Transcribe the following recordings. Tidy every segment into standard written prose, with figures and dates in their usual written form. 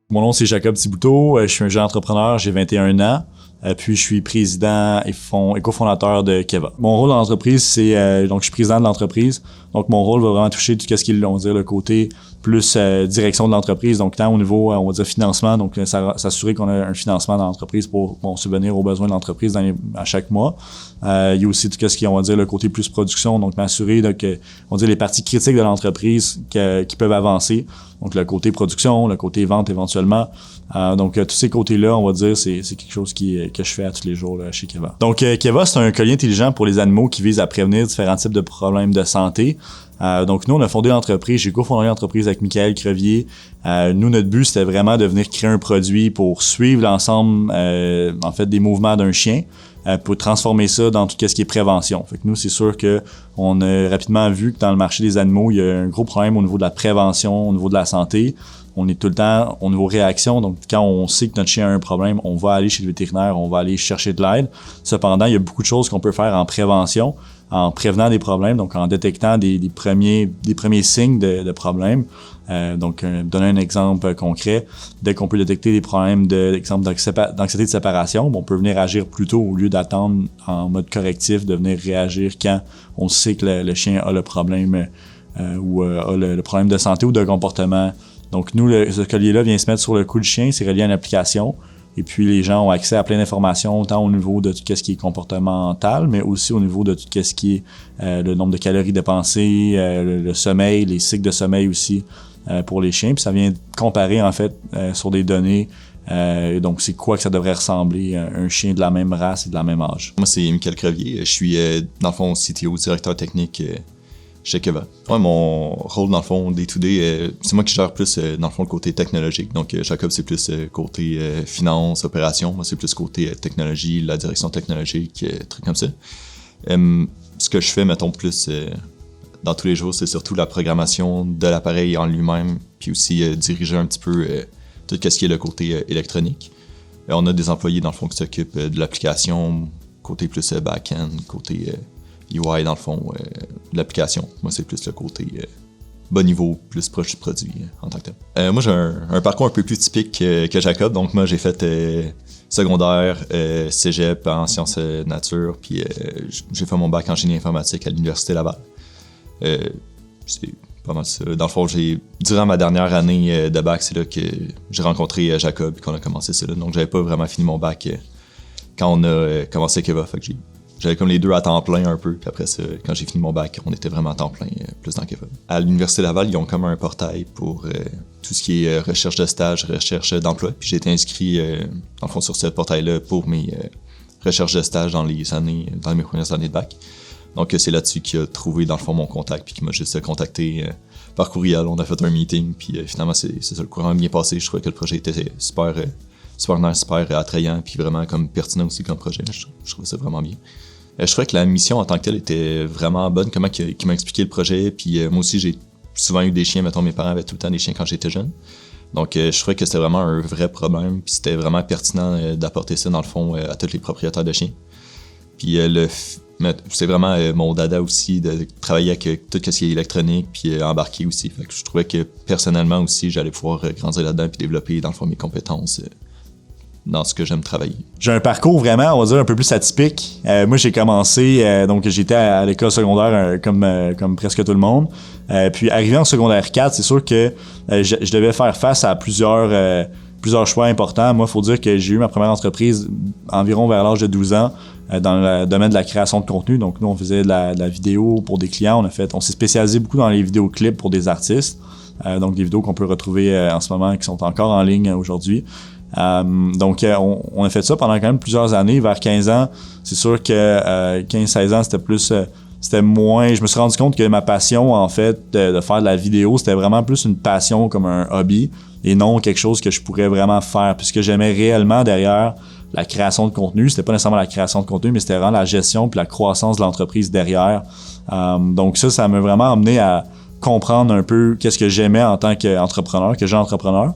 Mon nom, c'est Jacob Thibouteau. Je suis un jeune entrepreneur, j'ai 21 ans. Puis, je suis président et cofondateur de Keva. Mon rôle dans l'entreprise, c'est... donc, je suis président de l'entreprise. Donc, mon rôle va vraiment toucher tout ce qui est, on va dire, le côté plus direction de l'entreprise. Donc, tant au niveau, on va dire, financement. Donc, s'assurer qu'on a un financement dans l'entreprise pour subvenir aux besoins de l'entreprise à chaque mois. Il y a aussi tout ce qui est, on va dire, le côté plus production. Donc, m'assurer que, on va dire, les parties critiques de l'entreprise qui peuvent avancer. Donc, le côté production, le côté vente éventuellement. Donc, tous ces côtés-là, on va dire, c'est quelque chose que je fais à tous les jours là, chez Keva. Donc, Keva, c'est un collier intelligent pour les animaux qui vise à prévenir différents types de problèmes de santé. Donc, nous, on a fondé l'entreprise. J'ai cofondé l'entreprise avec Michael Crevier. Nous, notre but, c'était vraiment de venir créer un produit pour suivre l'ensemble, en fait, des mouvements d'un chien, pour transformer ça dans tout ce qui est prévention. Fait que nous, c'est sûr que on a rapidement vu que dans le marché des animaux, il y a un gros problème au niveau de la prévention, au niveau de la santé. On est tout le temps au niveau réaction. Donc, quand on sait que notre chien a un problème, on va aller chez le vétérinaire, on va aller chercher de l'aide. Cependant, il y a beaucoup de choses qu'on peut faire en prévention, en prévenant des problèmes, donc en détectant des premiers signes de problèmes. Donc, donner un exemple concret. Dès qu'on peut détecter des problèmes d'anxiété de séparation, on peut venir agir plus tôt au lieu d'attendre en mode correctif, de venir réagir quand on sait que le chien a le problème ou a le problème de santé ou de comportement. Donc, nous, ce collier-là vient se mettre sur le cou du chien, c'est relié à une application. Et puis, les gens ont accès à plein d'informations, tant au niveau de tout ce qui est comportemental, mais aussi au niveau de tout ce qui est le nombre de calories dépensées, le sommeil, les cycles de sommeil aussi pour les chiens. Puis, ça vient comparer, en fait, sur des données. Donc, c'est quoi que ça devrait ressembler à un chien de la même race et de la même âge. Moi, c'est Michael Crevier. Je suis, dans le fond, CTO, directeur technique chez Keva. Ouais, mon rôle, dans le fond, day-to-day, c'est moi qui gère plus, dans le fond, le côté technologique. Donc, Jacob, c'est plus côté finance, opération. Moi, c'est plus côté technologie, la direction technologique, trucs comme ça. Ce que je fais, mettons, plus dans tous les jours, c'est surtout la programmation de l'appareil en lui-même, puis aussi diriger un petit peu tout ce qui est le côté électronique. On a des employés, dans le fond, qui s'occupent de l'application, côté plus back-end, côté UI, dans le fond, de l'application. Moi, c'est plus le côté bas niveau, plus proche du produit en tant que tel. Moi, j'ai un parcours un peu plus typique que Jacob. Donc, moi, j'ai fait secondaire, cégep en sciences nature, puis j'ai fait mon bac en génie informatique à l'Université Laval. C'est pas mal ça. Dans le fond, durant ma dernière année de bac, c'est là que j'ai rencontré Jacob et qu'on a commencé ça là. Donc, j'avais pas vraiment fini mon bac quand on a commencé Keva. Fait que j'avais comme les deux à temps plein un peu, puis après ça, quand j'ai fini mon bac, on était vraiment à temps plein, plus dans Keva. À l'Université Laval, ils ont comme un portail pour tout ce qui est recherche de stage, recherche d'emploi, puis j'ai été inscrit, dans le fond, sur ce portail-là pour mes recherches de stage dans mes premières années de bac. Donc c'est là-dessus qu'il a trouvé, dans le fond, mon contact, puis qu'il m'a juste contacté par courriel. On a fait un meeting, puis finalement, c'est ça, le courant a bien passé. Je trouvais que le projet était super nice, super attrayant, puis vraiment comme pertinent aussi comme projet. Je trouvais ça vraiment bien. Je trouvais que la mission en tant que telle était vraiment bonne, comment qu'il m'a expliqué le projet, puis moi aussi j'ai souvent eu des chiens, mettons mes parents avaient tout le temps des chiens quand j'étais jeune. Donc je trouvais que c'était vraiment un vrai problème, puis c'était vraiment pertinent d'apporter ça dans le fond à tous les propriétaires de chiens. Puis c'est vraiment mon dada aussi de travailler avec tout ce qui est électronique, puis embarqué aussi. Fait que je trouvais que personnellement aussi j'allais pouvoir grandir là-dedans puis développer dans le fond mes compétences dans ce que j'aime travailler. J'ai un parcours vraiment, on va dire, un peu plus atypique. Moi, j'ai commencé, donc j'étais à l'école secondaire comme presque tout le monde. Puis arrivé en secondaire 4, c'est sûr que je devais faire face à plusieurs choix importants. Moi, il faut dire que j'ai eu ma première entreprise environ vers l'âge de 12 ans dans le domaine de la création de contenu. Donc nous, on faisait de la vidéo pour des clients. On s'est spécialisé beaucoup dans les vidéoclips pour des artistes. Donc des vidéos qu'on peut retrouver en ce moment qui sont encore en ligne aujourd'hui. Donc on a fait ça pendant quand même plusieurs années. Vers 15 ans, c'est sûr que 15-16 ans, c'était moins... Je me suis rendu compte que ma passion, en fait, de faire de la vidéo, c'était vraiment plus une passion comme un hobby et non quelque chose que je pourrais vraiment faire. Puis ce que j'aimais réellement derrière la création de contenu, c'était pas nécessairement la création de contenu, mais c'était vraiment la gestion puis la croissance de l'entreprise derrière. Donc ça m'a vraiment amené à comprendre un peu qu'est-ce que j'aimais en tant qu'entrepreneur, que jeune entrepreneur.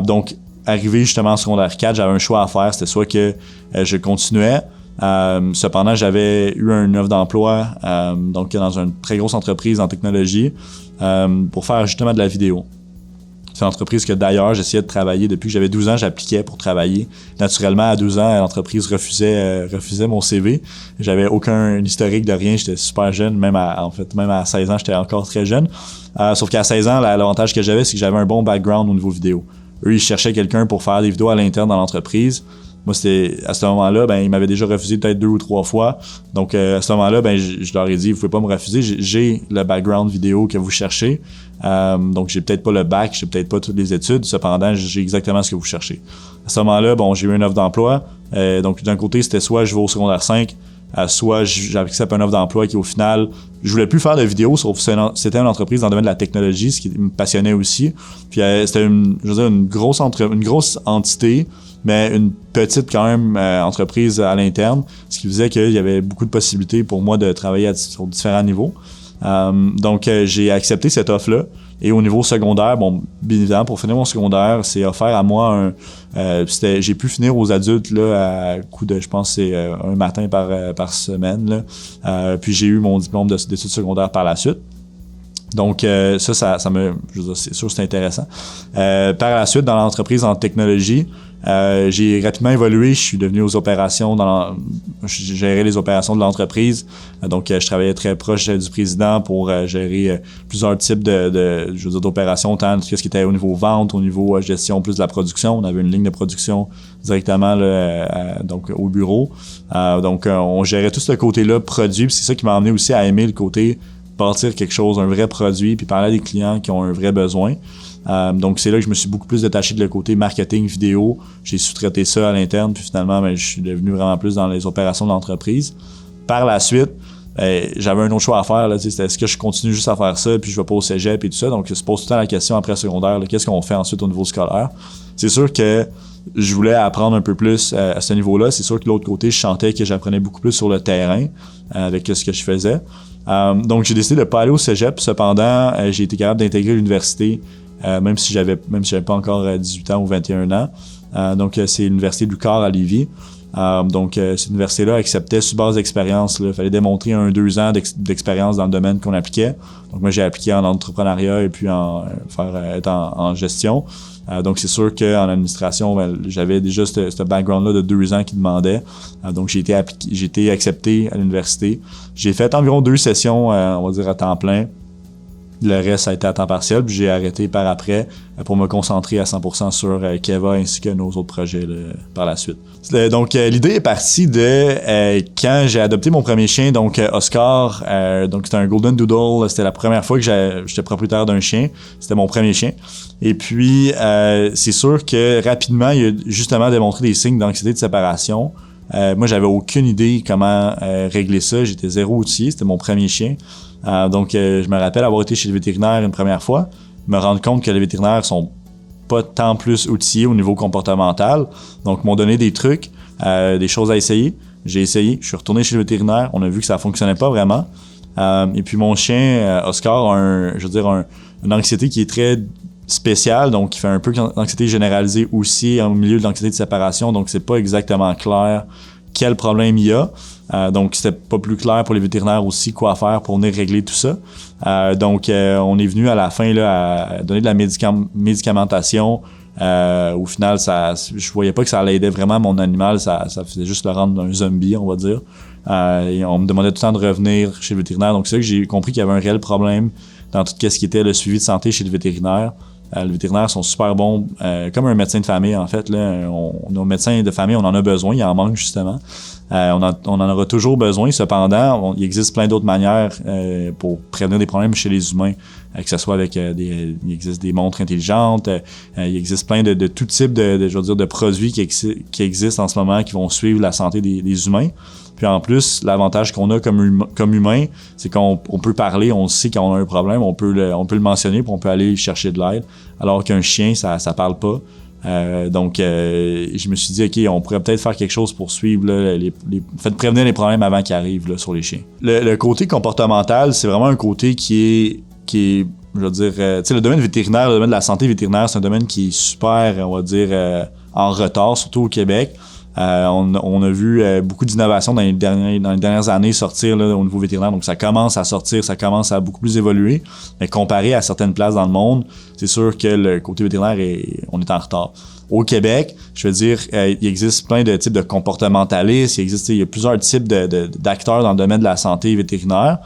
Donc, arrivé justement en secondaire 4, j'avais un choix à faire. C'était soit que je continuais. Cependant, j'avais eu une offre d'emploi donc dans une très grosse entreprise en technologie pour faire justement de la vidéo. C'est une entreprise que d'ailleurs, j'essayais de travailler depuis que j'avais 12 ans, j'appliquais pour travailler. Naturellement, à 12 ans, l'entreprise refusait mon CV. J'avais aucun historique de rien, j'étais super jeune, même à 16 ans, j'étais encore très jeune. Sauf qu'à 16 ans, l'avantage que j'avais, c'est que j'avais un bon background au niveau vidéo. Eux, ils cherchaient quelqu'un pour faire des vidéos à l'interne dans l'entreprise. Moi, c'était à ce moment-là, ils m'avaient déjà refusé peut-être 2 ou 3 fois. Donc, à ce moment-là, je leur ai dit, vous pouvez pas me refuser. J'ai le background vidéo que vous cherchez. Donc, j'ai peut-être pas le bac, j'ai peut-être pas toutes les études. Cependant, j'ai exactement ce que vous cherchez. À ce moment-là, j'ai eu une offre d'emploi. Donc, d'un côté, c'était soit je vais au secondaire 5, soit j'accepte une offre d'emploi qui, au final, je voulais plus faire de vidéos, sauf que c'était une entreprise dans le domaine de la technologie, ce qui me passionnait aussi. Puis, c'était une grosse entité, mais une petite quand même entreprise à l'interne, ce qui faisait qu'il y avait beaucoup de possibilités pour moi de travailler sur différents niveaux. Donc, j'ai accepté cette offre-là. Et au niveau secondaire, bien évidemment, pour finir mon secondaire, c'est offert à moi j'ai pu finir aux adultes là, à coup de, je pense, c'est un matin par semaine. Là. Puis j'ai eu mon diplôme d'études secondaires par la suite. Donc, je veux dire, c'est sûr que c'est intéressant. Par la suite, dans l'entreprise en technologie, j'ai rapidement évolué. Je suis devenu aux opérations je gérais les opérations de l'entreprise. Donc, je travaillais très proche du président pour gérer plusieurs types d'opérations, tant ce qui était au niveau vente, au niveau gestion plus de la production. On avait une ligne de production directement là, donc au bureau. Donc, on gérait tout ce côté-là produit. Puis c'est ça qui m'a amené aussi à aimer le côté bâtir quelque chose, un vrai produit, puis parler à des clients qui ont un vrai besoin. Donc, c'est là que je me suis beaucoup plus détaché de le côté marketing vidéo. J'ai sous-traité ça à l'interne, puis finalement, je suis devenu vraiment plus dans les opérations de l'entreprise. Par la suite, j'avais un autre choix à faire. Là, c'était est-ce que je continue juste à faire ça, puis je vais pas au cégep et tout ça. Donc, je se pose tout le temps la question après secondaire, là, qu'est-ce qu'on fait ensuite au niveau scolaire? C'est sûr que je voulais apprendre un peu plus à ce niveau-là. C'est sûr que de l'autre côté, je sentais que j'apprenais beaucoup plus sur le terrain avec ce que je faisais. Donc, j'ai décidé de ne pas aller au cégep. Cependant, j'ai été capable d'intégrer l'université, même si j'avais pas encore 18 ans ou 21 ans. Donc, c'est l'université Lucar à Lévis. Donc, cette université-là acceptait sur base d'expérience. Il fallait démontrer 1-2 ans d'expérience dans le domaine qu'on appliquait. Donc, moi, j'ai appliqué en entrepreneuriat et puis être en gestion. Donc, c'est sûr qu'en administration, j'avais déjà ce background-là de 2 ans qui demandait. Donc, j'ai été accepté à l'université. J'ai fait environ 2 sessions, on va dire, à temps plein. Le reste, ça a été à temps partiel, puis j'ai arrêté par après pour me concentrer à 100% sur Keva ainsi que nos autres projets là, par la suite. Donc, l'idée est partie de quand j'ai adopté mon premier chien, donc Oscar. Donc, c'était un Golden Doodle. C'était la première fois que j'étais propriétaire d'un chien. C'était mon premier chien. Et puis, c'est sûr que rapidement, il a justement démontré des signes d'anxiété de séparation. Moi, j'avais aucune idée comment régler ça. J'étais zéro outillé. C'était mon premier chien. Donc, je me rappelle avoir été chez le vétérinaire une première fois, me rendre compte que les vétérinaires sont pas tant plus outillés au niveau comportemental. Donc, m'ont donné des trucs, des choses à essayer. J'ai essayé, je suis retourné chez le vétérinaire, on a vu que ça fonctionnait pas vraiment. Et puis, mon chien, Oscar, a une anxiété qui est très spéciale, donc il fait un peu d'anxiété généralisée aussi au milieu de l'anxiété de séparation, donc c'est pas exactement clair quel problème il y a. Donc, c'était pas plus clair pour les vétérinaires aussi quoi faire pour venir régler tout ça. Donc, on est venu à la fin là, à donner de la médicamentation. Au final, je voyais pas que ça l'aidait vraiment mon animal. Ça faisait juste le rendre un zombie, on va dire. Et on me demandait tout le temps de revenir chez le vétérinaire. Donc, c'est là que j'ai compris qu'il y avait un réel problème dans tout ce qui était le suivi de santé chez le vétérinaire. Les vétérinaires sont super bons, comme un médecin de famille en fait. Là, nos médecins de famille, on en a besoin, il en manque justement. On en aura toujours besoin. Cependant, il existe plein d'autres manières pour prévenir des problèmes chez les humains, que ce soit avec il existe des montres intelligentes, il existe plein de tout type de produits qui existent en ce moment qui vont suivre la santé des humains. Puis en plus, l'avantage qu'on a comme humain, c'est qu'on peut parler, on sait qu'on a un problème, on peut le mentionner, puis on peut aller chercher de l'aide. Alors qu'un chien, ça parle pas. Donc, je me suis dit, OK, on pourrait peut-être faire quelque chose pour suivre là, prévenir les problèmes avant qu'ils arrivent là, sur les chiens. Le côté comportemental, c'est vraiment un côté qui est je veux dire, tu sais, le domaine vétérinaire, le domaine de la santé vétérinaire, c'est un domaine qui est super, on va dire, en retard, surtout au Québec. On a vu beaucoup d'innovations dans les dernières années sortir là, au niveau vétérinaire, donc ça commence à sortir, ça commence à beaucoup plus évoluer, mais comparé à certaines places dans le monde, c'est sûr que le côté vétérinaire, on est en retard. Au Québec, je veux dire, il existe plein de types de comportementalistes, il y a plusieurs types d'acteurs dans le domaine de la santé vétérinaire.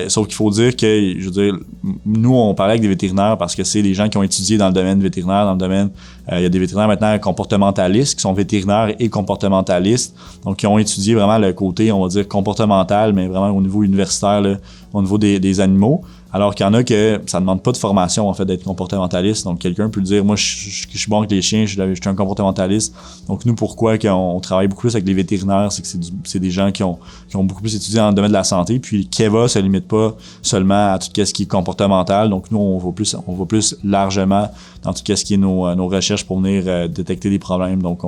Sauf qu'il faut dire que, je veux dire, nous, on parlait avec des vétérinaires parce que c'est des gens qui ont étudié dans le domaine vétérinaire, dans le domaine, il y a des vétérinaires maintenant comportementalistes qui sont vétérinaires et comportementalistes, donc qui ont étudié vraiment le côté, on va dire, comportemental, mais vraiment au niveau universitaire, là, au niveau des animaux. Alors qu'il y en a que ça demande pas de formation, en fait, d'être comportementaliste. Donc, quelqu'un peut dire, moi, je suis bon avec les chiens, je suis un comportementaliste. Donc, nous, pourquoi on travaille beaucoup plus avec les vétérinaires, c'est que c'est des gens qui ont beaucoup plus étudié dans le domaine de la santé. Puis, Keva se limite pas seulement à tout ce qui est comportemental. Donc, nous, on va plus largement dans tout ce qui est nos recherches pour venir détecter des problèmes. Donc,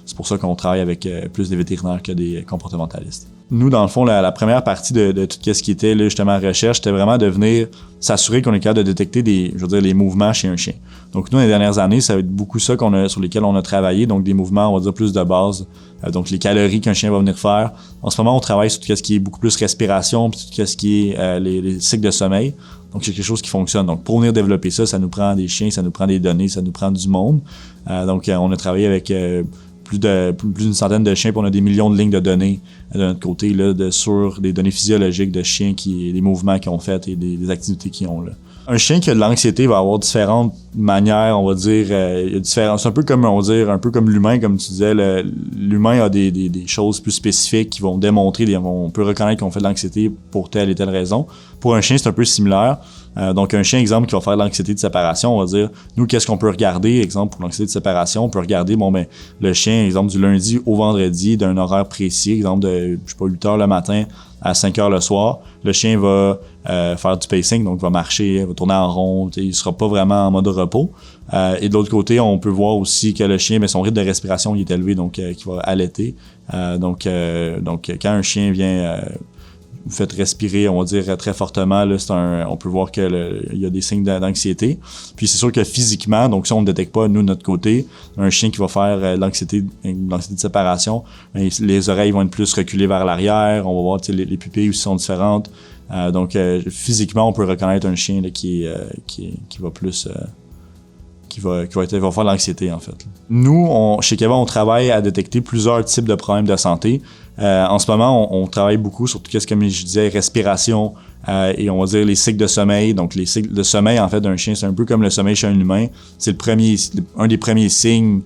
c'est pour ça qu'on travaille avec plus des vétérinaires que des comportementalistes. Nous, dans le fond, la première partie de tout ce qui était là, justement recherche, c'était vraiment de venir s'assurer qu'on est capable de détecter les mouvements chez un chien. Donc, nous, dans les dernières années, ça va être beaucoup ça sur lesquels on a travaillé. Donc, des mouvements, on va dire, plus de base. Donc, les calories qu'un chien va venir faire. En ce moment, on travaille sur tout ce qui est beaucoup plus respiration, puis tout ce qui est les cycles de sommeil. Donc, c'est quelque chose qui fonctionne. Donc, pour venir développer ça, ça nous prend des chiens, ça nous prend des données, ça nous prend du monde. Donc, on a travaillé avec plus d'une centaine de chiens, puis on a des millions de lignes de données de notre côté là, sur des données physiologiques de chiens, des mouvements qu'ils ont fait et des activités qu'ils ont là. Un chien qui a de l'anxiété va avoir différentes manières, on va dire, c'est un peu comme, on va dire, un peu comme l'humain, comme tu disais, l'humain a des choses plus spécifiques qui vont démontrer, on peut reconnaître qu'on fait de l'anxiété pour telle et telle raison. Pour un chien, c'est un peu similaire. Donc, un chien, exemple, qui va faire de l'anxiété de séparation, on va dire, nous, qu'est-ce qu'on peut regarder, exemple, pour l'anxiété de séparation, on peut regarder, le chien, exemple, du lundi au vendredi, d'un horaire précis, exemple, de, 8 heures le matin à 5 heures le soir, le chien va faire du pacing, donc va marcher, va tourner en rond, il sera pas vraiment en mode repos. Et de l'autre côté, on peut voir aussi que le chien, son rythme de respiration, il est élevé, donc qui va allaiter. Donc, quand un chien vient vous faites respirer, on va dire, très fortement, là, on peut voir qu'il y a des signes d'anxiété. Puis c'est sûr que physiquement, donc si on ne détecte pas, nous, de notre côté, un chien qui va faire l'anxiété de séparation, les oreilles vont être plus reculées vers l'arrière, on va voir les pupilles aussi sont différentes. Donc physiquement, on peut reconnaître un chien là, qui va plus... qui va faire de l'anxiété, en fait. Nous, chez Keva, on travaille à détecter plusieurs types de problèmes de santé. En ce moment, on travaille beaucoup sur tout ce que, comme je disais, respiration et on va dire les cycles de sommeil. Donc, les cycles de sommeil, en fait, d'un chien, c'est un peu comme le sommeil chez un humain. C'est un des premiers signes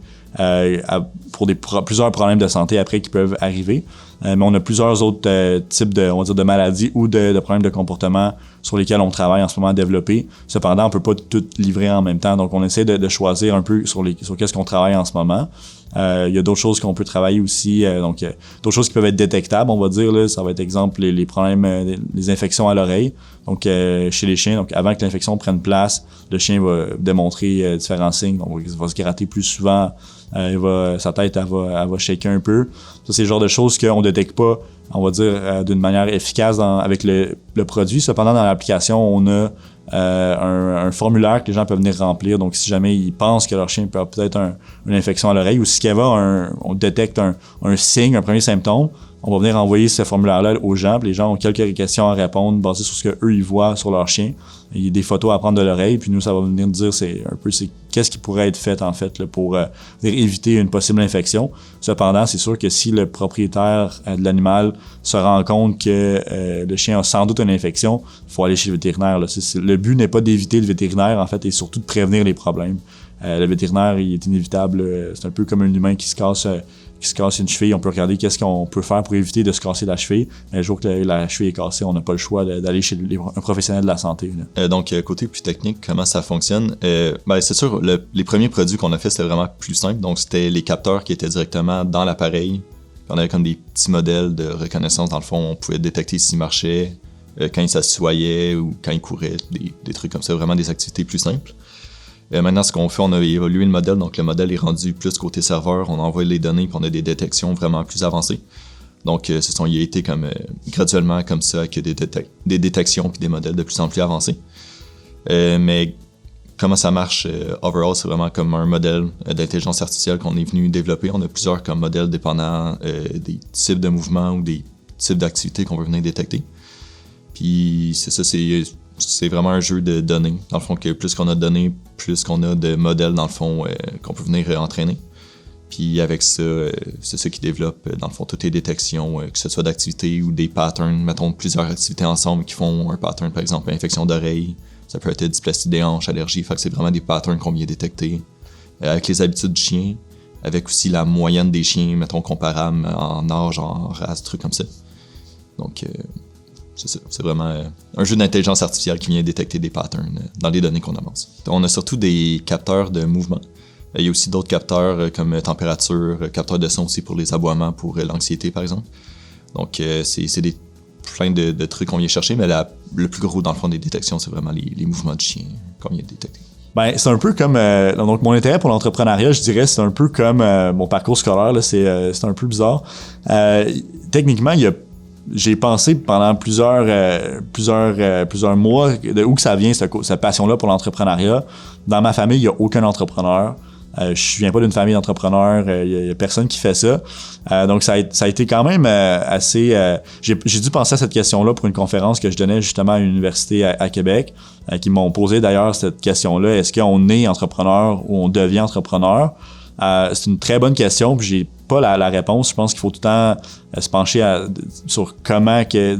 pour plusieurs problèmes de santé après qui peuvent arriver. Mais on a plusieurs autres types de maladies ou de problèmes de comportement sur lesquels on travaille en ce moment à développer. Cependant, on peut pas tout livrer en même temps. Donc, on essaie de choisir un peu sur qu'est-ce qu'on travaille en ce moment. Il y a d'autres choses qu'on peut travailler aussi. D'autres choses qui peuvent être détectables, on va dire. Là, ça va être, exemple, les problèmes, les infections à l'oreille. Donc, chez les chiens, donc avant que l'infection prenne place, le chien va démontrer différents signes. Donc, il va se gratter plus souvent. Sa tête, elle va shaker un peu. Ça, c'est le genre de choses qu'on détecte pas, on va dire, d'une manière efficace avec le produit. Cependant, dans l'application, on a un formulaire que les gens peuvent venir remplir. Donc, si jamais ils pensent que leur chien peut avoir peut-être une infection à l'oreille ou si on détecte un signe, un premier symptôme, on va venir envoyer ce formulaire-là aux gens. Puis les gens ont quelques questions à répondre basées sur ce qu'eux ils voient sur leur chien. Il y a des photos à prendre de l'oreille. Puis nous, ça va venir nous dire qu'est-ce qui pourrait être fait en fait là, pour éviter une possible infection. Cependant, c'est sûr que si le propriétaire de l'animal se rend compte que le chien a sans doute une infection, il faut aller chez le vétérinaire. Là. Le but n'est pas d'éviter le vétérinaire en fait, et surtout de prévenir les problèmes. Le vétérinaire, il est inévitable. C'est un peu comme un humain qui se casse une cheville. On peut regarder qu'est-ce qu'on peut faire pour éviter de se casser la cheville. Mais le jour que la cheville est cassée, on n'a pas le choix d'aller chez un professionnel de la santé. Donc, côté plus technique, comment ça fonctionne? C'est sûr, les premiers produits qu'on a fait, c'était vraiment plus simple. Donc, c'était les capteurs qui étaient directement dans l'appareil. On avait comme des petits modèles de reconnaissance. Dans le fond, on pouvait détecter s'il marchait, quand il s'assoyait ou quand il courait, des trucs comme ça. Vraiment des activités plus simples. Maintenant, ce qu'on fait, on a évolué le modèle, donc le modèle est rendu plus côté serveur, on envoie les données puis on a des détections vraiment plus avancées. Donc, il a été comme graduellement comme ça que des détections puis des modèles de plus en plus avancés. Mais comment ça marche overall, c'est vraiment comme un modèle d'intelligence artificielle qu'on est venu développer. On a plusieurs comme modèles dépendant des types de mouvements ou des types d'activités qu'on veut venir détecter. Puis c'est ça, c'est vraiment un jeu de données. Dans le fond, que plus qu'on a de données, plus qu'on a de modèles, dans le fond, qu'on peut venir entraîner. Puis avec ça, c'est ça qui développe, dans le fond, toutes les détections, que ce soit d'activités ou des patterns. Mettons plusieurs activités ensemble qui font un pattern, par exemple, infection d'oreille. Ça peut être dysplasie des hanches, allergie. Fait que c'est vraiment des patterns qu'on vient détecter. Avec les habitudes du chien, avec aussi la moyenne des chiens, mettons, comparable en âge, en race, trucs comme ça. Donc, c'est ça. C'est vraiment un jeu d'intelligence artificielle qui vient détecter des patterns dans les données qu'on amasse. On a surtout des capteurs de mouvement. Il y a aussi d'autres capteurs comme température, capteurs de son aussi pour les aboiements, pour l'anxiété par exemple. Donc c'est plein de trucs qu'on vient chercher, mais le plus gros dans le fond des détections, c'est vraiment les mouvements du chien qu'on vient détecter. Ben, c'est un peu comme donc mon intérêt pour l'entrepreneuriat, je dirais, c'est un peu comme mon parcours scolaire là, c'est un peu bizarre. Techniquement, j'ai pensé pendant plusieurs mois de où que ça vient cette passion-là pour l'entrepreneuriat. Dans ma famille, il y a aucun entrepreneur. Je viens pas d'une famille d'entrepreneurs, il y a personne qui fait ça. Donc ça a été quand même assez j'ai dû penser à cette question-là pour une conférence que je donnais justement à l'université à Québec, qui m'ont posé d'ailleurs cette question-là, est-ce qu'on est entrepreneur ou on devient entrepreneur? C'est une très bonne question, puis j'ai pas la réponse. Je pense qu'il faut tout le temps se pencher sur comment que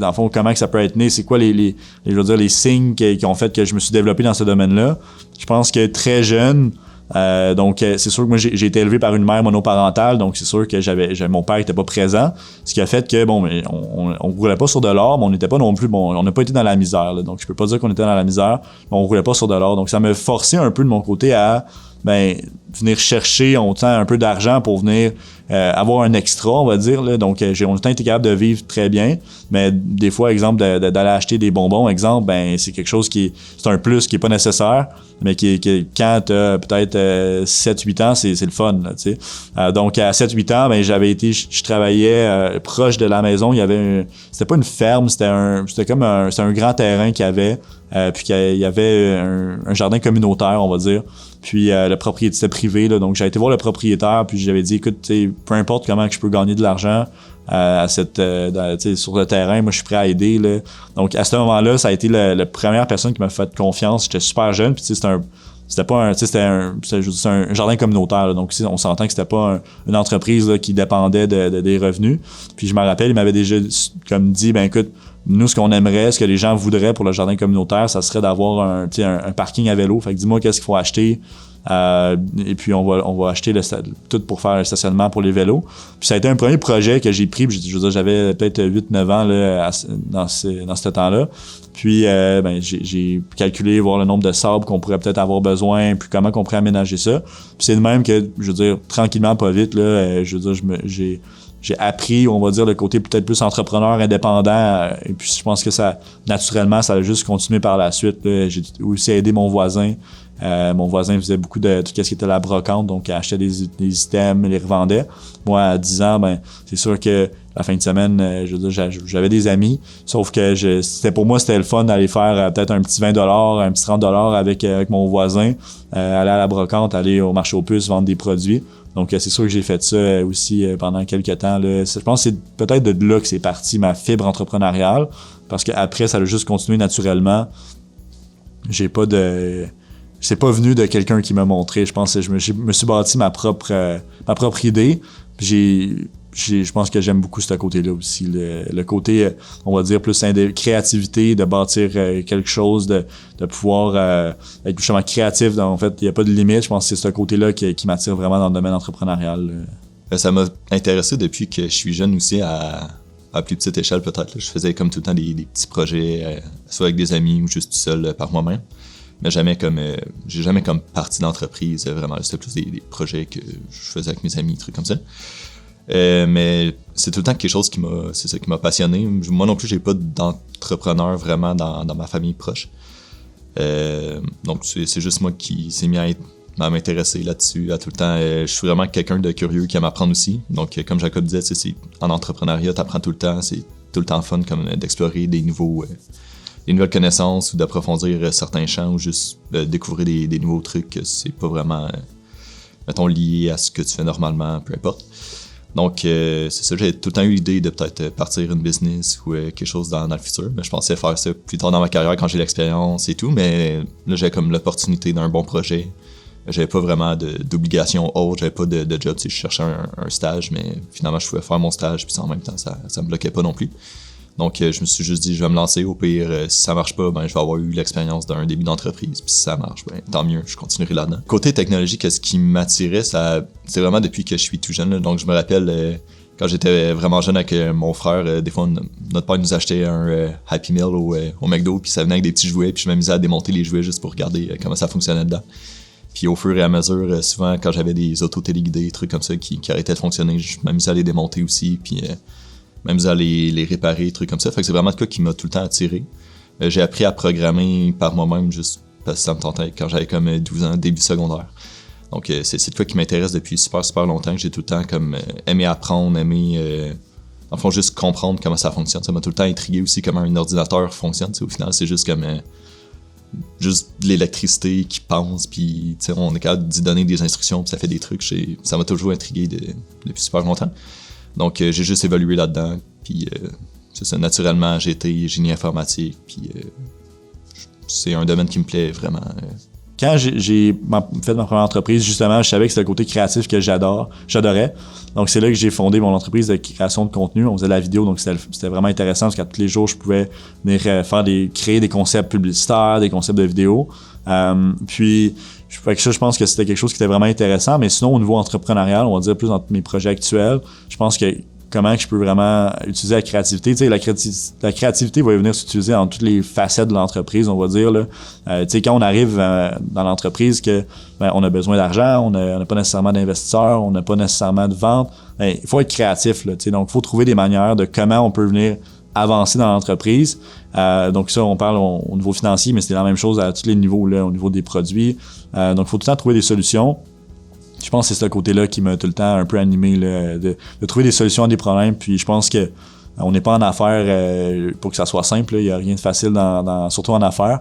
ça peut être né, c'est quoi les signes qui ont fait que je me suis développé dans ce domaine-là. Je pense que très jeune, donc c'est sûr que moi j'ai été élevé par une mère monoparentale, donc c'est sûr que mon père était pas présent, ce qui a fait que mais on roulait pas sur de l'or, mais on n'était pas non plus on n'a pas été dans la misère là, donc je peux pas dire qu'on était dans la misère, mais on roulait pas sur de l'or, donc ça m'a forcé un peu de mon côté à venir chercher un peu d'argent pour venir avoir un extra, on va dire là. Donc on a tout le temps été capable de vivre très bien, mais des fois exemple d'aller acheter des bonbons exemple, c'est quelque chose c'est un plus qui est pas nécessaire, mais qui quand t'as peut-être 7-8 ans, c'est le fun là, tu sais. Donc à 7-8 ans, je travaillais proche de la maison, il y avait c'était pas une ferme, c'était un grand terrain qu'il y avait, puis qu'il y avait un jardin communautaire, on va dire. Puis le propriétaire, c'était privé, là, donc j'ai été voir le propriétaire, puis j'avais dit, écoute, peu importe comment que je peux gagner de l'argent sur le terrain, moi je suis prêt à aider. Là. Donc à ce moment-là, ça a été la première personne qui m'a fait confiance. J'étais super jeune, puis c'était un jardin communautaire, là, donc on s'entend que c'était pas une entreprise là, qui dépendait des revenus. Puis je me rappelle, il m'avait déjà comme dit, écoute, nous, ce qu'on aimerait, ce que les gens voudraient pour le jardin communautaire, ça serait d'avoir un parking à vélo. Fait que dis-moi qu'est-ce qu'il faut acheter. Et puis on va acheter tout pour faire un stationnement pour les vélos. Puis ça a été un premier projet que j'ai pris. Je veux dire, j'avais peut-être 8-9 ans là, dans ce temps-là. Puis j'ai calculé, voir le nombre de sables qu'on pourrait peut-être avoir besoin, puis comment qu'on pourrait aménager ça. Puis c'est de même que, je veux dire, tranquillement, pas vite, là, je veux dire, j'ai appris, on va dire, le côté peut-être plus entrepreneur, indépendant, et puis je pense que ça, naturellement, ça a juste continué par la suite. Là. J'ai aussi aidé mon voisin. Mon voisin faisait beaucoup de tout ce qui était la brocante, donc il achetait des items, les revendait. Moi, à 10 ans, c'est sûr que la fin de semaine, je veux dire, j'avais des amis, sauf que pour moi, c'était le fun d'aller faire peut-être un petit 20$, un petit 30$ avec mon voisin, aller à la brocante, aller au marché aux puces, vendre des produits. Donc, c'est sûr que j'ai fait ça aussi pendant quelques temps. Là. Je pense que c'est peut-être de là que c'est parti ma fibre entrepreneuriale, parce qu'après, ça a juste continué naturellement. C'est pas venu de quelqu'un qui m'a montré. Je pense que je me suis bâti ma propre idée. Je pense que j'aime beaucoup ce côté-là aussi. Le côté, on va dire, plus créativité, de bâtir quelque chose, de pouvoir être justement créatif. En fait, il n'y a pas de limite. Je pense que c'est ce côté-là qui m'attire vraiment dans le domaine entrepreneurial. Ça m'a intéressé depuis que je suis jeune aussi à plus petite échelle peut-être. Je faisais comme tout le temps des petits projets, soit avec des amis ou juste tout seul par moi-même. Mais j'ai jamais comme partie d'entreprise, vraiment. C'était plus des projets que je faisais avec mes amis, des trucs comme ça. Mais c'est tout le temps quelque chose qui m'a passionné. Moi non plus, j'ai pas d'entrepreneur vraiment dans ma famille proche. Donc c'est juste moi qui s'est mis à m'intéresser là-dessus à tout le temps. Je suis vraiment quelqu'un de curieux qui aime apprendre aussi. Donc comme Jacob disait, en entrepreneuriat, t'apprends tout le temps. C'est tout le temps fun comme d'explorer des nouveaux des nouvelles connaissances ou d'approfondir certains champs ou juste découvrir des nouveaux trucs que c'est pas vraiment, mettons, lié à ce que tu fais normalement, peu importe. Donc, c'est ça, j'ai tout le temps eu l'idée de peut-être partir une business ou quelque chose dans le futur. Mais je pensais faire ça plus tard dans ma carrière quand j'ai l'expérience et tout. Mais là, j'avais comme l'opportunité d'un bon projet. J'avais pas vraiment d'obligation autre, j'avais pas de job. Tu sais, je cherchais un stage, mais finalement, je pouvais faire mon stage. Puis en même temps, ça me bloquait pas non plus. Donc, je me suis juste dit, je vais me lancer. Au pire, si ça marche pas, ben, je vais avoir eu l'expérience d'un début d'entreprise. Puis si ça marche, ben, tant mieux, je continuerai là-dedans. Côté technologique, ce qui m'attirait, c'est vraiment depuis que je suis tout jeune. Là. Donc, je me rappelle, quand j'étais vraiment jeune avec mon frère, des fois, notre père nous achetait un Happy Meal au McDo, puis ça venait avec des petits jouets, puis je m'amusais à démonter les jouets juste pour regarder comment ça fonctionnait dedans. Puis au fur et à mesure, souvent, quand j'avais des autos téléguidés, des trucs comme ça qui arrêtaient de fonctionner, je m'amusais à les démonter aussi, puis même à les réparer, trucs comme ça. Fait que c'est vraiment de quoi qui m'a tout le temps attiré. J'ai appris à programmer par moi-même juste parce que ça me tentait quand j'avais comme 12 ans, début secondaire. Donc c'est de quoi qui m'intéresse depuis super longtemps, que j'ai tout le temps comme aimé apprendre, en fond juste comprendre comment ça fonctionne. Ça m'a tout le temps intrigué aussi comment un ordinateur fonctionne. Au final, c'est juste comme juste de l'électricité qui pense, puis on est capable d'y donner des instructions, puis ça fait des trucs. Ça m'a toujours intrigué depuis super longtemps. Donc, j'ai juste évolué là-dedans, puis c'est ça, naturellement, j'ai été génie informatique, puis c'est un domaine qui me plaît vraiment. Quand j'ai fait ma première entreprise, justement, je savais que c'était le côté créatif que j'adorais. Donc, c'est là que j'ai fondé mon entreprise de création de contenu. On faisait de la vidéo, donc c'était vraiment intéressant parce qu'à tous les jours, je pouvais venir créer des concepts publicitaires, des concepts de vidéo. Puis, je pense que c'était quelque chose qui était vraiment intéressant. Mais sinon, au niveau entrepreneurial, on va dire plus dans mes projets actuels, je pense que comment je peux vraiment utiliser la créativité. Tu sais, la créativité va venir s'utiliser dans toutes les facettes de l'entreprise, on va dire. Là. Tu sais, quand on arrive dans l'entreprise que on a besoin d'argent, on n'a pas nécessairement d'investisseurs, on n'a pas nécessairement de vente, il faut être créatif. Là, tu sais, donc, il faut trouver des manières de comment on peut venir avancer dans l'entreprise. Donc ça, on parle au niveau financier, mais c'est la même chose à tous les niveaux, là, au niveau des produits. Donc, il faut tout le temps trouver des solutions. Je pense que c'est ce côté-là qui m'a tout le temps un peu animé, là, de trouver des solutions à des problèmes. Puis je pense que on n'est pas en affaires pour que ça soit simple. Il n'y a rien de facile, surtout en affaires.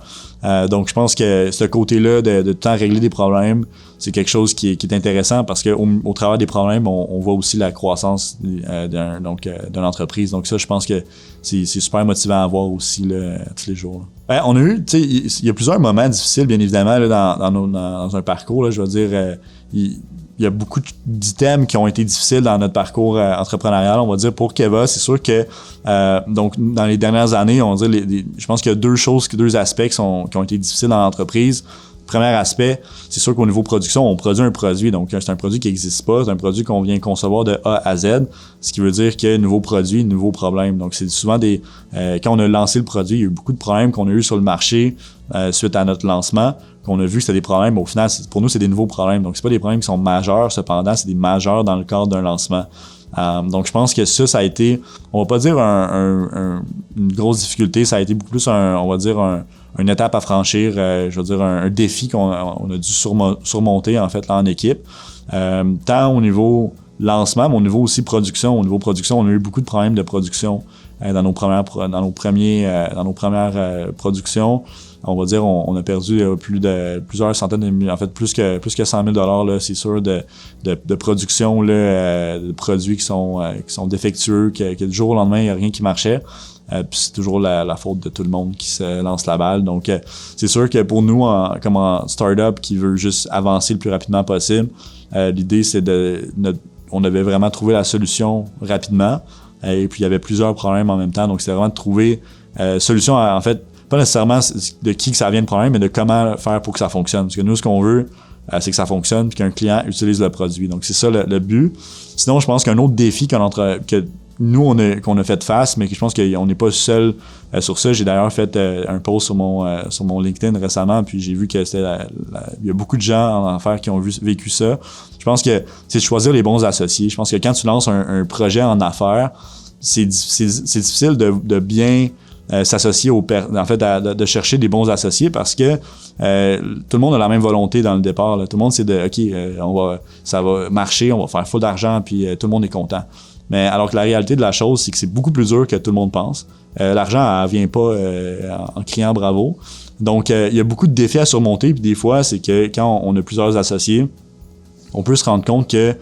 Donc je pense que ce côté-là de tout le temps régler des problèmes, c'est quelque chose qui est intéressant parce qu'au travers des problèmes, on voit aussi la croissance d'une entreprise. Donc ça, je pense que c'est super motivant à voir aussi là, tous les jours. On a eu, tu sais, il y a plusieurs moments difficiles, bien évidemment, là, dans un parcours. Là, je veux dire, il y a beaucoup d'items qui ont été difficiles dans notre parcours entrepreneurial. On va dire pour Keva, c'est sûr que donc dans les dernières années, on va dire je pense qu'il y a deux aspects qui ont été difficiles dans l'entreprise. Premier aspect, c'est sûr qu'au niveau production, on produit un produit. Donc, c'est un produit qui n'existe pas. C'est un produit qu'on vient concevoir de A à Z. Ce qui veut dire que nouveau produit, nouveau problème. Donc, c'est souvent quand on a lancé le produit, il y a eu beaucoup de problèmes qu'on a eu sur le marché suite à notre lancement, qu'on a vu que c'était des problèmes. Mais au final, pour nous, c'est des nouveaux problèmes. Donc, c'est pas des problèmes qui sont majeurs. Cependant, c'est des majeurs dans le cadre d'un lancement. Donc, je pense que ça a été, on va pas dire une grosse difficulté. Ça a été beaucoup plus une étape à franchir, je veux dire un défi qu'on a dû surmonter en fait là, en équipe. Tant au niveau lancement, mais au niveau aussi production. Au niveau production, on a eu beaucoup de problèmes de production dans nos premières productions. On va dire on a perdu plusieurs centaines de milliers, en fait plus que 100 000 $ là, c'est sûr de production là, de produits qui sont défectueux, que du jour au lendemain il n'y a rien qui marchait. Puis c'est toujours la faute de tout le monde qui se lance la balle. Donc c'est sûr que pour nous comme en start-up qui veut juste avancer le plus rapidement possible, l'idée c'est on devait vraiment trouver la solution rapidement. Et puis il y avait plusieurs problèmes en même temps. Donc c'est vraiment de trouver solution en fait pas nécessairement de qui que ça vient le problème, mais de comment faire pour que ça fonctionne. Parce que nous, ce qu'on veut, c'est que ça fonctionne puis qu'un client utilise le produit. Donc, c'est ça le but. Sinon, je pense qu'un autre défi que nous, qu'on a fait face, mais que je pense qu'on n'est pas seul sur ça. J'ai d'ailleurs fait un post sur mon LinkedIn récemment, puis j'ai vu que il y a beaucoup de gens en affaires qui ont vécu ça. Je pense que c'est de choisir les bons associés. Je pense que quand tu lances un projet en affaires, c'est difficile de bien s'associer en fait de chercher des bons associés parce que tout le monde a la même volonté dans le départ. Là. Tout le monde c'est ça va marcher, on va faire full d'argent puis tout le monde est content. Mais alors que la réalité de la chose, c'est que c'est beaucoup plus dur que tout le monde pense. L'argent, elle vient pas en criant bravo. Donc, il y a beaucoup de défis à surmonter. Puis des fois, c'est que quand on a plusieurs associés, on peut se rendre compte que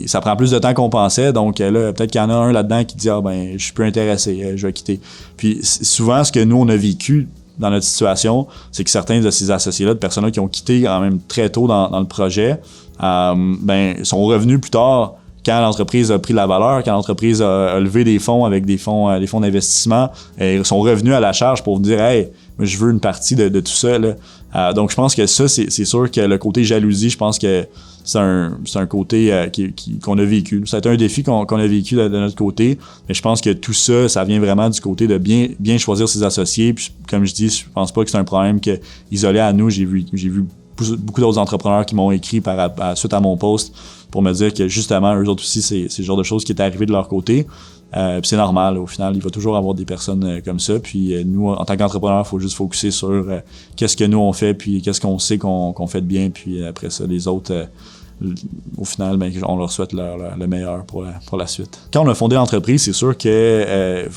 ça prend plus de temps qu'on pensait. Donc là, peut-être qu'il y en a un là-dedans qui dit je suis plus intéressé, je vais quitter. Puis souvent, ce que nous, on a vécu dans notre situation, c'est que certains de ces associés-là, de personnes-là qui ont quitté quand même très tôt dans le projet, sont revenus plus tard quand l'entreprise a pris de la valeur, quand l'entreprise a levé des fonds avec des fonds d'investissement, ils sont revenus à la charge pour dire « Hey, je veux une partie de tout ça. » Donc, je pense que ça, c'est sûr que le côté jalousie, je pense que c'est un côté qu'on a vécu. Ça a été un défi qu'on a vécu de notre côté, mais je pense que tout ça, ça vient vraiment du côté de bien choisir ses associés. Puis, comme je dis, je pense pas que c'est un problème isolé à nous. J'ai vu beaucoup d'autres entrepreneurs qui m'ont écrit suite à mon post pour me dire que justement, eux autres aussi, c'est le genre de choses qui est arrivé de leur côté. Puis c'est normal, au final, il va toujours avoir des personnes comme ça. Puis nous, en tant qu'entrepreneurs, il faut juste focuser sur qu'est-ce que nous on fait, puis qu'est-ce qu'on sait qu'on fait de bien. Puis après ça, les autres, au final, on leur souhaite le meilleur pour la suite. Quand on a fondé l'entreprise, c'est sûr qu'il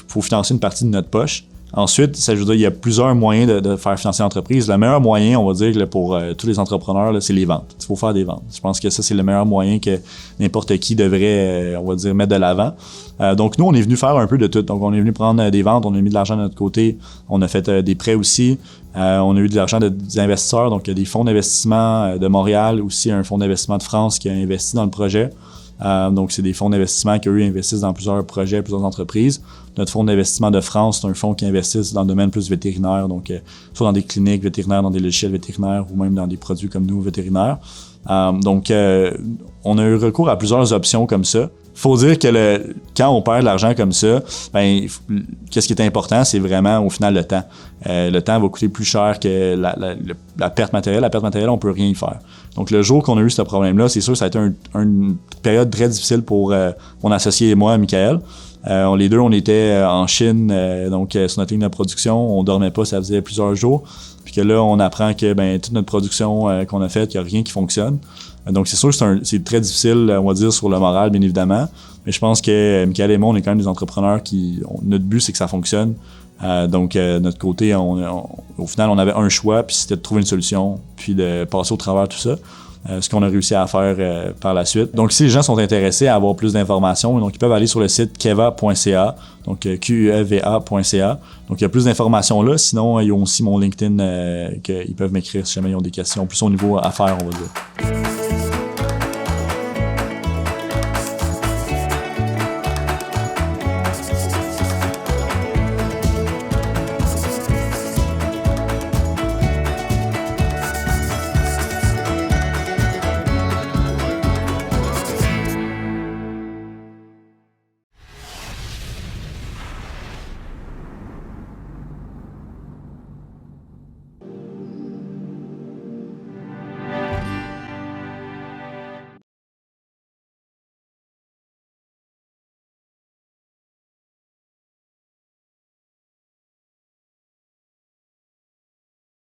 faut financer une partie de notre poche. Ensuite, ça veut dire il y a plusieurs moyens de faire financer l'entreprise. Le meilleur moyen, on va dire, là, pour tous les entrepreneurs, là, c'est les ventes. Il faut faire des ventes. Je pense que ça, c'est le meilleur moyen que n'importe qui devrait, on va dire, mettre de l'avant. Donc, nous, on est venu faire un peu de tout. Donc, on est venu prendre des ventes, on a mis de l'argent de notre côté, on a fait des prêts aussi. On a eu de l'argent des investisseurs, donc il y a des fonds d'investissement de Montréal, aussi un fonds d'investissement de France qui a investi dans le projet. Donc, c'est des fonds d'investissement qui, eux, investissent dans plusieurs projets, plusieurs entreprises. Notre fonds d'investissement de France, c'est un fonds qui investit dans le domaine plus vétérinaire, donc soit dans des cliniques vétérinaires, dans des logiciels vétérinaires ou même dans des produits comme nous, vétérinaires. Donc, on a eu recours à plusieurs options comme ça. Faut dire que quand on perd de l'argent comme ça, qu'est-ce qui est important, c'est vraiment au final le temps. Le temps va coûter plus cher que la perte matérielle. La perte matérielle, on peut rien y faire. Donc le jour qu'on a eu ce problème-là, c'est sûr, ça a été une période très difficile pour mon associé et moi, Michael. Les deux, on était en Chine, donc sur notre ligne de production, on dormait pas, ça faisait plusieurs jours. Puis que là, on apprend que toute notre production qu'on a faite, il n'y a rien qui fonctionne. Donc c'est sûr que c'est très difficile, on va dire, sur le moral, bien évidemment. Mais je pense que Michael et moi, on est quand même des entrepreneurs notre but, c'est que ça fonctionne. Donc notre côté, au final, on avait un choix, puis c'était de trouver une solution, puis de passer au travers de tout ça. Ce qu'on a réussi à faire par la suite. Donc, si les gens sont intéressés à avoir plus d'informations, donc ils peuvent aller sur le site keva.ca, donc QEVA.ca. Donc, il y a plus d'informations là. Sinon, il y a aussi mon LinkedIn qu'ils peuvent m'écrire si jamais ils ont des questions, plus au niveau affaires, on va dire.